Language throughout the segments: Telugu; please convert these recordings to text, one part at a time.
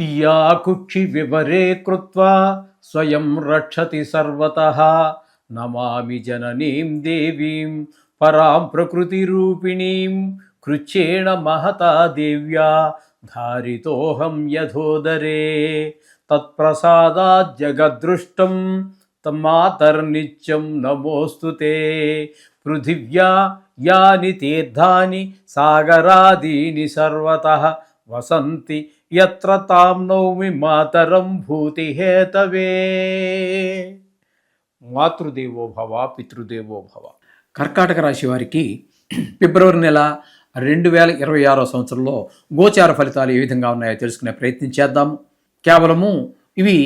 या कुक्षि विवरे कृत्वा स्वयं रक्षति सर्वतः नमामि जननीं देवीं परां प्रकृतिरूपिणीं कृच्छ्रेण महता देव्या धारितोऽहं यथोदरे तत्प्रसादात् जगद्दृष्टं तन्मातर्नित्यं नमोऽस्तु ते पृथिव्या यानि तीर्थानि सागरादीनि सर्वतः वसन्ति यत्र तां नौमि मातरं भूतिहेतवे మాతృదేవో భవ పితృదేవో భవ. కర్కాటక రాశి వారికి ఫిబ్రవరి నెల 2026 సంవత్సరంలో గోచార ఫలితాలు ఏ విధంగా ఉన్నాయో తెలుసుకునే ప్రయత్నం చేద్దాము. కేవలము ఇవి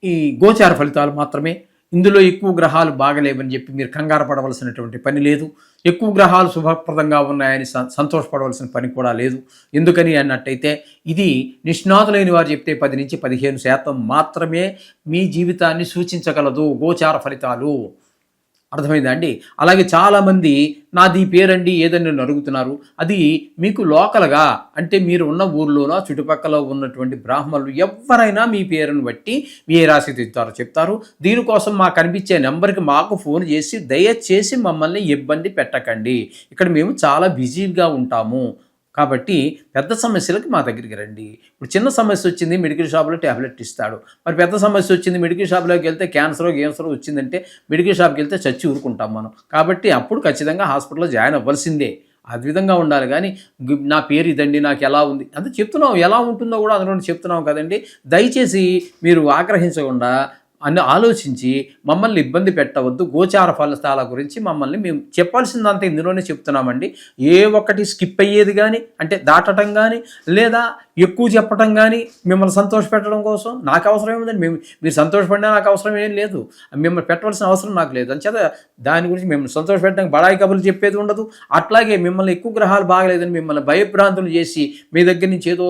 ఈ గోచార ఫలితాలు మాత్రమే. ఇందులో ఎక్కువ గ్రహాలు బాగలేవని చెప్పి మీరు కంగారు పడవలసినటువంటి పని లేదు. ఎక్కువ గ్రహాలు శుభప్రదంగా ఉన్నాయని సంతోషపడవలసిన పని కూడా లేదు. ఎందుకని అన్నట్టయితే ఇది నిష్ణాతులైన వారు చెప్తే 10 నుంచి 15% మాత్రమే మీ జీవితాన్ని సూచించగలదు గోచార ఫలితాలు. అర్థమైందా అండి? అలాగే చాలామంది నాది పేరండి ఏదని నన్ను అడుగుతున్నారు. అది మీకు లోకల్గా అంటే మీరు ఉన్న ఊర్లోనో చుట్టుపక్కల ఉన్నటువంటి బ్రాహ్మణులు ఎవరైనా మీ పేరును బట్టి మీ ఏ రాశి తీస్తారో చెప్తారు. దీనికోసం మాకు కనిపించే నెంబర్కి మాకు ఫోన్ చేసి దయచేసి మమ్మల్ని ఇబ్బంది పెట్టకండి, ఇక్కడ మేము చాలా బిజీగా ఉంటాము, కాబట్టి పెద్ద సమస్యలకి మా దగ్గరికి రండి. ఇప్పుడు చిన్న సమస్య వచ్చింది మెడికల్ షాప్లో ట్యాబ్లెట్ ఇస్తాడు. మరి పెద్ద సమస్య వచ్చింది మెడికల్ షాప్లోకి వెళ్తే క్యాన్సరో వచ్చిందంటే మెడికల్ షాప్కి వెళ్తే చచ్చి ఊరుకుంటాం మనం. కాబట్టి అప్పుడు ఖచ్చితంగా హాస్పిటల్లో జాయిన్ అవ్వాల్సిందే. ఆ విధంగా ఉండాలి. కానీ నా పేరు ఇదండి, నాకు ఎలా ఉంది అంత చెప్తున్నాం, ఎలా ఉంటుందో కూడా అందులో చెప్తున్నాం కదండి. దయచేసి మీరు ఆగ్రహించకుండా అని ఆలోచించి మమ్మల్ని ఇబ్బంది పెట్టవద్దు. గోచార ఫలితాల గురించి మమ్మల్ని మేము చెప్పాల్సిందంతా ఇందులోనే చెప్తున్నామండి. ఏ ఒక్కటి స్కిప్ అయ్యేది కానీ అంటే దాటడం కానీ లేదా ఎక్కువ చెప్పడం కానీ మిమ్మల్ని సంతోషపెట్టడం కోసం నాకు అవసరం ఏముందండి. మీరు సంతోషపడినా నాకు అవసరం ఏం లేదు, మిమ్మల్ని పెట్టవలసిన అవసరం నాకు లేదు. అంచేత దాని గురించి మిమ్మల్ని సంతోషపెట్టడానికి బడాయి కబుర్లు చెప్పేది ఉండదు. అట్లాగే మిమ్మల్ని ఎక్కువ గ్రహాలు బాగలేదని మిమ్మల్ని భయభ్రాంతులు చేసి మీ దగ్గర నుంచి ఏదో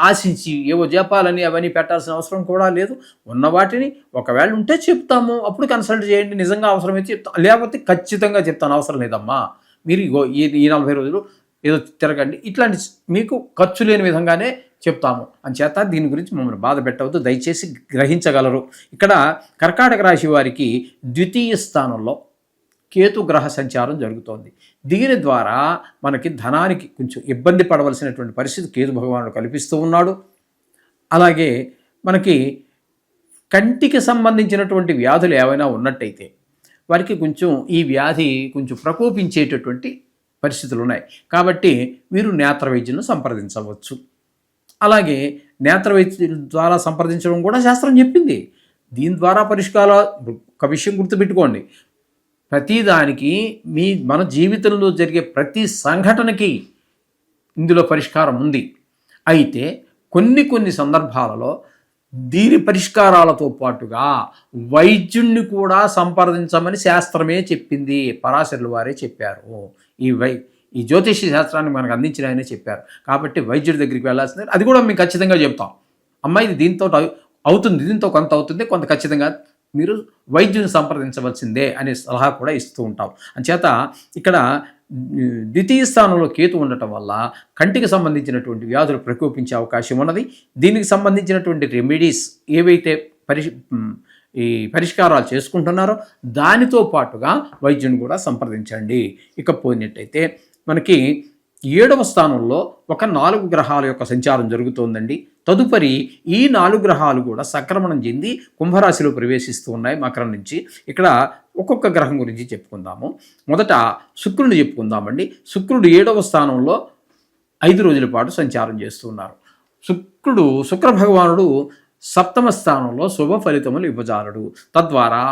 ఆశించి ఏవో జపాలని అవన్నీ పెట్టాల్సిన అవసరం కూడా లేదు. ఉన్న వాటిని ఒకవేళ ఉంటే చెప్తాము, అప్పుడు కన్సల్ట్ చేయండి. నిజంగా అవసరమైతే చెప్తాం, లేకపోతే ఖచ్చితంగా చెప్తాను అవసరం లేదమ్మా మీరు ఈ 40 రోజులు ఏదో తిరగండి, ఇట్లాంటి మీకు ఖర్చు లేని విధంగానే చెప్తాము అని చేత దీని గురించి మమ్మల్ని బాధ పెట్టవద్దు, దయచేసి గ్రహించగలరు. ఇక్కడ కర్కాటక రాశి వారికి ద్వితీయ స్థానంలో కేతు గ్రహ సంచారం జరుగుతోంది. దీని ద్వారా మనకి ధనానికి కొంచెం ఇబ్బంది పడవలసినటువంటి పరిస్థితి కేతు భగవానుడు కల్పిస్తూ ఉన్నాడు. అలాగే మనకి కంటికి సంబంధించినటువంటి వ్యాధులు ఏవైనా ఉన్నట్టయితే వారికి కొంచెం ఈ వ్యాధి కొంచెం ప్రకోపించేటటువంటి పరిస్థితులు ఉన్నాయి. కాబట్టి మీరు నేత్ర వైద్యులను సంప్రదించవచ్చు. అలాగే నేత్ర వైద్యుల ద్వారా సంప్రదించడం కూడా శాస్త్రం చెప్పింది. దీని ద్వారా పరిష్కారం ఒక విషయం గుర్తుపెట్టుకోండి, ప్రతిదానికి మన జీవితంలో జరిగే ప్రతి సంఘటనకి ఇందులో పరిష్కారం ఉంది. అయితే కొన్ని సందర్భాలలో దీని పరిష్కారాలతో పాటుగా వైద్యుణ్ణి కూడా సంప్రదించమని శాస్త్రమే చెప్పింది. పరాశరుల వారే చెప్పారు. ఈ జ్యోతిష శాస్త్రాన్ని మనకు అందించిన ఆయనే చెప్పారు. కాబట్టి వైద్యుడి దగ్గరికి వెళ్ళాల్సిందే. అది కూడా మేము ఖచ్చితంగా చెప్తాం. అమ్మాయి ఇది దీంతో అవుతుంది, దీంతో కొంత అవుతుంది, కొంత ఖచ్చితంగా మీరు వైద్యుని సంప్రదించవలసిందే అనే సలహా కూడా ఇస్తూ ఉంటాం. అంచేత ఇక్కడ ద్వితీయ స్థానంలో కేతు ఉండటం వల్ల కంటికి సంబంధించినటువంటి వ్యాధులు ప్రకోపించే అవకాశం ఉన్నది. దీనికి సంబంధించినటువంటి రెమెడీస్ ఏవైతే ఈ పరిష్కారాలు చేసుకుంటున్నారో దానితో పాటుగా వైద్యుని కూడా సంప్రదించండి. ఇక పోయినట్టయితే మనకి 7వ స్థానంలో ఒక 4 గ్రహాల యొక్క సంచారం జరుగుతోందండి. తదుపరి ఈ 4 గ్రహాలు కూడా సంక్రమణం చెంది కుంభరాశిలో ప్రవేశిస్తూ ఉన్నాయి మకరం నుంచి. ఇక్కడ ఒక్కొక్క గ్రహం గురించి చెప్పుకుందాము. మొదట శుక్రుడిని చెప్పుకుందామండి. శుక్రుడు 7వ స్థానంలో 5 రోజుల పాటు సంచారం చేస్తున్నారు. శుక్ర భగవానుడు 7వ స్థానంలో శుభ ఫలితములు ఇవ్వజాలడు. తద్వారా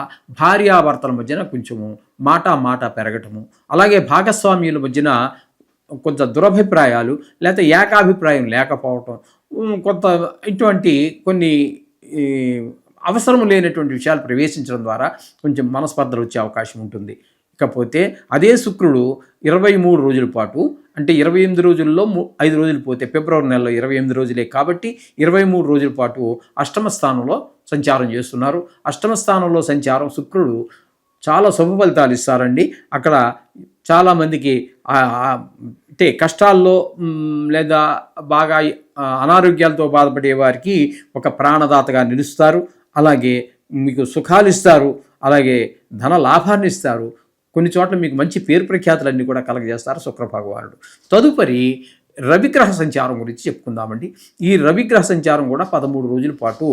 భార్యాభర్తల మధ్యన కొంచెము మాట పెరగటము, అలాగే భాగస్వామ్యుల మధ్యన కొంత దురభిప్రాయాలు లేకపోతే ఏకాభిప్రాయం లేకపోవటం, కొంత ఇటువంటి కొన్ని అవసరం లేనటువంటి విషయాలు ప్రవేశించడం ద్వారా కొంచెం మనస్పర్ధలు వచ్చే అవకాశం ఉంటుంది. ఇకపోతే అదే శుక్రుడు 23 రోజుల పాటు అంటే 28 రోజుల్లో 5 రోజులు పోతే ఫిబ్రవరి నెలలో 28 రోజులే కాబట్టి 23 రోజుల పాటు అష్టమ స్థానంలో సంచారం చేస్తున్నారు. అష్టమ స్థానంలో సంచారం శుక్రుడు చాలా శుభ ఫలితాలు ఇస్తారండి. అక్కడ చాలామందికి అంటే కష్టాల్లో లేదా బాగా అనారోగ్యాలతో బాధపడే వారికి ఒక ప్రాణదాతగా నిలుస్తారు. అలాగే మీకు సుఖాలు ఇస్తారు, అలాగే ధన లాభాన్ని ఇస్తారు. కొన్ని చోట్ల మీకు మంచి పేరు ప్రఖ్యాతులన్నీ కూడా కలగజేస్తారు శుక్ర భగవానుడు. తదుపరి రవిగ్రహ సంచారం గురించి చెప్పుకుందామండి. ఈ రవిగ్రహ సంచారం కూడా 13 రోజుల పాటు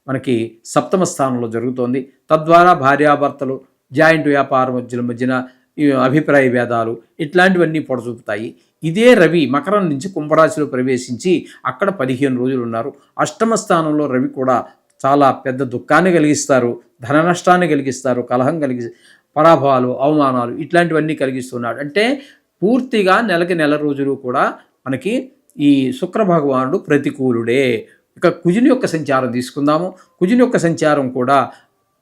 మనకి సప్తమ స్థానంలో జరుగుతోంది. తద్వారా భార్యాభర్తలు, జాయింట్ మధ్యన ఈ అభిప్రాయ భేదాలు ఇట్లాంటివన్నీ పొడచూపుతాయి. ఇదే రవి మకరం నుంచి కుంభరాశిలో ప్రవేశించి అక్కడ 15 రోజులు ఉన్నారు. అష్టమ స్థానంలో రవి కూడా చాలా పెద్ద దుఃఖాన్ని కలిగిస్తారు, ధన నష్టాన్ని కలిగిస్తారు, కలహం పరాభవాలు, అవమానాలు ఇట్లాంటివన్నీ కలిగిస్తున్నాడు. అంటే పూర్తిగా నెలకి నెల రోజులు కూడా మనకి ఈ శుక్ర భగవానుడు ప్రతికూలుడే. ఇక కుజుని యొక్క సంచారం తీసుకుందాము. కుజుని యొక్క సంచారం కూడా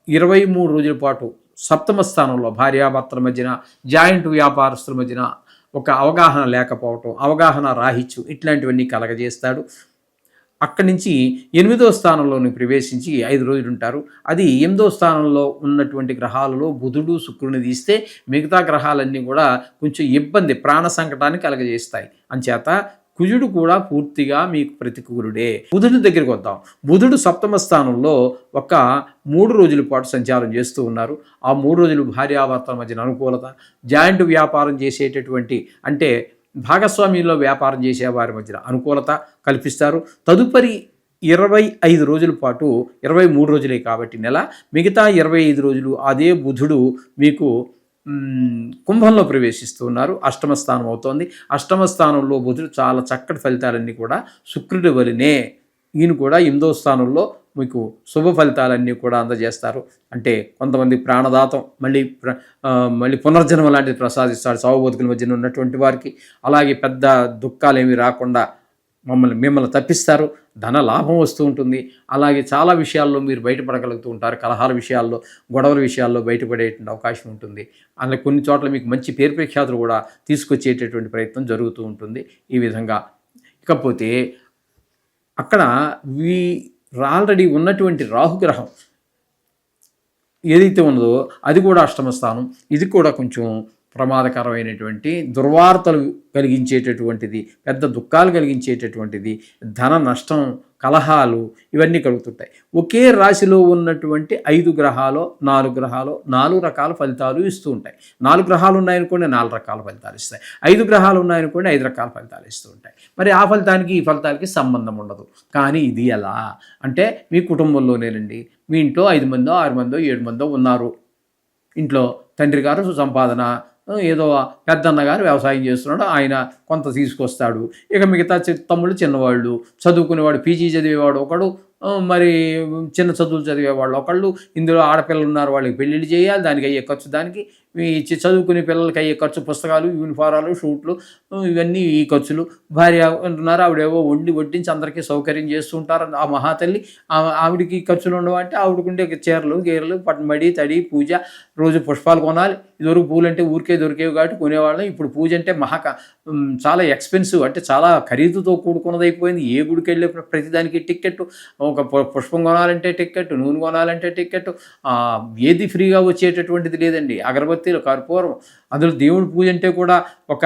23 రోజుల పాటు సప్తమ స్థానంలో భార్యాభర్తల మధ్యన, జాయింట్ వ్యాపారస్తుల మధ్యన ఒక అవగాహన లేకపోవటం, అవగాహన రాహిత్యం ఇట్లాంటివన్నీ కలగజేస్తాడు. అక్కడి నుంచి 8వ స్థానంలోని ప్రవేశించి 5 రోజులు ఉంటారు. అది 8వ స్థానంలో ఉన్నటువంటి గ్రహాలలో బుధుడు, శుక్రుని తీస్తే మిగతా గ్రహాలన్నీ కూడా కొంచెం ఇబ్బంది, ప్రాణ సంకటాన్ని కలగజేస్తాయి. అంచేత కుజుడు కూడా పూర్తిగా మీకు ప్రతికూలుడే. బుధుడి దగ్గరికి వద్దాం. బుధుడు సప్తమ స్థానంలో ఒక 3 రోజుల పాటు సంచారం చేస్తూ ఉన్నారు. ఆ 3 రోజులు భార్యాభర్తల మధ్యన అనుకూలత, జాయింట్ వ్యాపారం చేసేటటువంటి అంటే భాగస్వామ్యంలో వ్యాపారం చేసే వారి మధ్యన అనుకూలత కల్పిస్తారు. తదుపరి 25 రోజుల పాటు, 23 రోజులే కాబట్టి నెల, మిగతా 25 రోజులు అదే బుధుడు మీకు కుంభంలో ప్రవేశిస్తూ ఉన్నారు. అష్టమ స్థానం అవుతోంది. అష్టమ స్థానంలో బుధుడు చాలా చక్కటి ఫలితాలన్నీ కూడా శుక్రుడి వలనే ఈయన కూడా 8వ స్థానంలో మీకు శుభ ఫలితాలన్నీ కూడా అందజేస్తారు. అంటే కొంతమంది ప్రాణదాతం మళ్ళీ పునర్జన్మ లాంటిది ప్రసాదిస్తాడు సావు బతుకుల మధ్యన ఉన్నటువంటి వారికి. అలాగే పెద్ద దుఃఖాలు ఏమీ రాకుండా మిమ్మల్ని తప్పిస్తారు. ధన లాభం వస్తూ ఉంటుంది. అలాగే చాలా విషయాల్లో మీరు బయటపడగలుగుతూ ఉంటారు. కలహాల విషయాల్లో, గొడవల విషయాల్లో బయటపడేటువంటి అవకాశం ఉంటుంది. అలాగే కొన్ని చోట్ల మీకు మంచి పేరు ప్రఖ్యాతులు కూడా తీసుకొచ్చేటటువంటి ప్రయత్నం జరుగుతూ ఉంటుంది. ఈ విధంగా ఇకపోతే అక్కడ ఆల్రెడీ ఉన్నటువంటి రాహుగ్రహం ఏదైతే ఉన్నదో అది కూడా అష్టమ స్థానం. ఇది కూడా కొంచెం ప్రమాదకరమైనటువంటి దుర్వార్తలు కలిగించేటటువంటిది, పెద్ద దుఃఖాలు కలిగించేటటువంటిది, ధన నష్టం, కలహాలు ఇవన్నీ కలుగుతుంటాయి. ఒకే రాశిలో ఉన్నటువంటి 5 గ్రహాలు 4 గ్రహాలు 4 రకాల ఫలితాలు ఇస్తూ ఉంటాయి. 4 గ్రహాలు ఉన్నాయనుకోండి 4 రకాల ఫలితాలు ఇస్తాయి. 5 గ్రహాలు ఉన్నాయనుకోండి 5 రకాల ఫలితాలు ఇస్తూ ఉంటాయి. మరి ఆ ఫలితానికి ఈ ఫలితాలకి సంబంధం ఉండదు. కానీ ఇది ఎలా అంటే మీ కుటుంబంలోనేనండి, మీ ఇంట్లో 5 మందో 6 మందో 7 మందో ఉన్నారు. ఇంట్లో తండ్రి గారు సంపాదన, ఏదో పెద్దన్న గారు వ్యవసాయం చేస్తున్నాడు, ఆయన కొంత తీసుకొస్తాడు. ఇక మిగతా తమ్ముళ్ళు చిన్నవాళ్ళు, చదువుకునేవాడు, పీజీ చదివేవాడు ఒకడు, మరి చిన్న చదువులు చదివేవాళ్ళు ఒకళ్ళు, ఇందులో ఆడపిల్లలు ఉన్నారు, వాళ్ళకి పెళ్ళిళ్ళు చేయాలి, దానికి అయ్యే ఖర్చు, దానికి చదువుకునే పిల్లలకి అయ్యే ఖర్చు, పుస్తకాలు, యూనిఫారాలు, షూట్లు, ఇవన్నీ ఈ ఖర్చులు. భార్య అంటున్నారు, ఆవిడేవో వడ్డించి అందరికీ సౌకర్యం చేస్తూ ఉంటారు. ఆ మహాతల్లి ఆవిడికి ఖర్చులు ఉండవంటే ఆవిడకుండే చీరలు గీరలు, మడి తడి, పూజ, రోజు పుష్పాలు కొనాలి. ఇదివరకు పూలు అంటే ఊరికే దొరికేవి కాబట్టి కొనేవాళ్ళం. ఇప్పుడు పూజ అంటే చాలా ఎక్స్పెన్సివ్, అంటే చాలా ఖరీదుతో కూడుకున్నది అయిపోయింది. ఏ గుడికి వెళ్ళే ప్రతిదానికి టిక్కెట్, ఒక పుష్పం కొనాలంటే టిక్కెట్, నూనె కొనాలంటే టిక్కెట్, ఏది ఫ్రీగా వచ్చేటటువంటిది లేదండి. అగరబత్తీలు, కర్పూరం, అందులో దేవుడి పూజ అంటే కూడా ఒక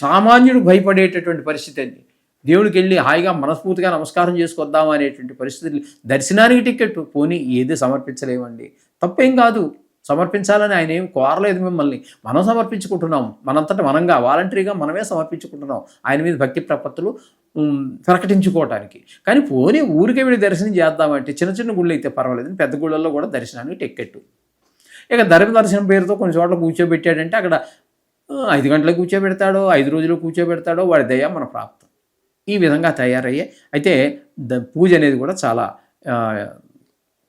సామాన్యుడు భయపడేటటువంటి పరిస్థితి అండి. దేవుడికి వెళ్ళి హాయిగా మనస్ఫూర్తిగా నమస్కారం చేసుకొద్దాం అనేటువంటి పరిస్థితులు. దర్శనానికి టిక్కెట్ పోనీ ఏది సమర్పించలేమండి. తప్పేం కాదు, సమర్పించాలని ఆయన ఏం కోరలేదు మిమ్మల్ని. మనం సమర్పించుకుంటున్నాం, మనంతటా మనంగా వాలంటరీగా మనమే సమర్పించుకుంటున్నాం ఆయన మీద భక్తి ప్రపత్తులు ప్రకటించుకోవటానికి. కానీ పోనీ ఊరికే వెళ్ళి దర్శనం చేద్దామంటే చిన్న చిన్న గుళ్ళు అయితే పర్వాలేదు, పెద్ద గుళ్ళల్లో కూడా దర్శనానికి టిక్కెట్టు. ఇక దర్శనం పేరుతో కొన్ని చోట్ల కూర్చోబెట్టాడంటే అక్కడ 5 గంటలకు కూర్చోబెడతాడో 5 రోజులు కూర్చోబెడతాడో వాడి దయ మన ప్రాప్తం. ఈ విధంగా తయారయ్యే అయితే పూజ అనేది కూడా చాలా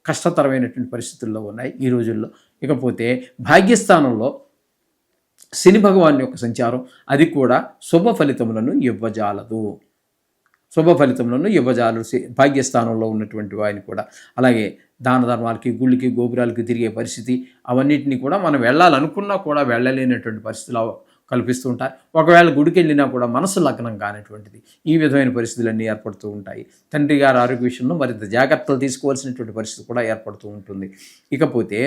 కష్టతరమైనటువంటి పరిస్థితుల్లో ఉన్నాయి ఈ రోజుల్లో. ఇకపోతే భాగ్యస్థానంలో శని భగవాన్ యొక్క సంచారం అది కూడా శుభ ఫలితములను ఇవ్వజాలదు. భాగ్యస్థానంలో ఉన్నటువంటి వారిని కూడా. అలాగే దాన ధర్మాలకి, గుళ్ళకి, గోపురాలకి తిరిగే పరిస్థితి, అవన్నిటినీ కూడా మనం వెళ్ళాలనుకున్నా కూడా వెళ్ళలేనటువంటి పరిస్థితులు కల్పిస్తూ ఉంటాయి. ఒకవేళ గుడికి వెళ్ళినా కూడా మనసు లగ్నం కానటువంటిది, ఈ విధమైన పరిస్థితులన్నీ ఏర్పడుతూ ఉంటాయి. తండ్రి గారి ఆరోగ్య విషయంలో మరింత జాగ్రత్తలు తీసుకోవాల్సినటువంటి పరిస్థితి కూడా ఏర్పడుతూ ఉంటుంది. ఇకపోతే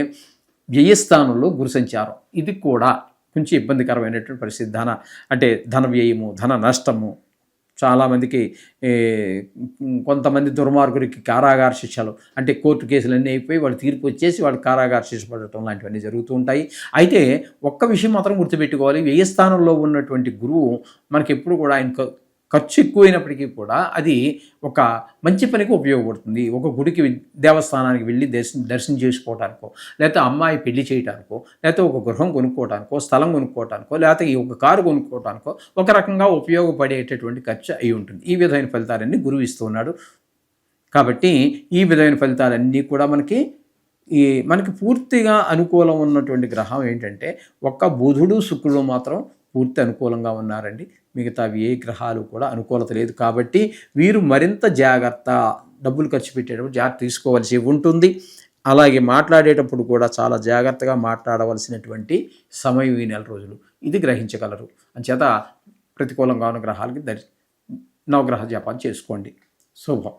వ్యయస్థానంలో గురు సంచారం ఇది కూడా కొంచెం ఇబ్బందికరమైనటువంటి పరిస్థితి, అంటే ధన వ్యయము, ధన నష్టము, చాలామందికి కొంతమంది దుర్మార్గుడికి కారాగార శిక్షలు, అంటే కోర్టు కేసులన్నీ అయిపోయి వాళ్ళు తీర్పు వచ్చేసి వాళ్ళు కారాగార శిక్ష పడటం లాంటివన్నీ జరుగుతూ ఉంటాయి. అయితే ఒక్క విషయం మాత్రం గుర్తుపెట్టుకోవాలి, వ్యయ స్థానంలో ఉన్నటువంటి గురువు మనకి ఎప్పుడు కూడా ఆయన ఖర్చు ఎక్కువైనప్పటికీ కూడా అది ఒక మంచి పనికి ఉపయోగపడుతుంది. ఒక గుడికి దేవస్థానానికి వెళ్ళి దర్శనం చేసుకోవటానికో, లేకపోతే అమ్మాయి పెళ్లి చేయడానికో, లేకపోతే ఒక గృహం కొనుక్కోవటానికో, స్థలం కొనుక్కోవటానికో, లేకపోతే ఒక కారు కొనుక్కోవటానికో ఒక రకంగా ఉపయోగపడేటటువంటి ఖర్చు అయి ఉంటుంది. ఈ విధమైన ఫలితాలన్నీ గురువు ఇస్తూ ఉన్నాడు. కాబట్టి ఈ విధమైన ఫలితాలన్నీ కూడా మనకి పూర్తిగా అనుకూలం ఉన్నటువంటి గ్రహం ఏంటంటే ఒక్క బుధుడు శుక్రుడు మాత్రం పూర్తి అనుకూలంగా ఉన్నారండి. మిగతావి ఏ గ్రహాలు కూడా అనుకూలత లేదు. కాబట్టి వీరు మరింత జాగ్రత్త, డబ్బులు ఖర్చు పెట్టేటప్పుడు జాగ్రత్త తీసుకోవాల్సి ఉంటుంది. అలాగే మాట్లాడేటప్పుడు కూడా చాలా జాగ్రత్తగా మాట్లాడవలసినటువంటి సమయం ఈ నెల రోజులు, ఇది గ్రహించగలరు. అంచేత ప్రతికూలంగా ఉన్న గ్రహాలకి నవగ్రహ జపాలు చేసుకోండి. శుభం.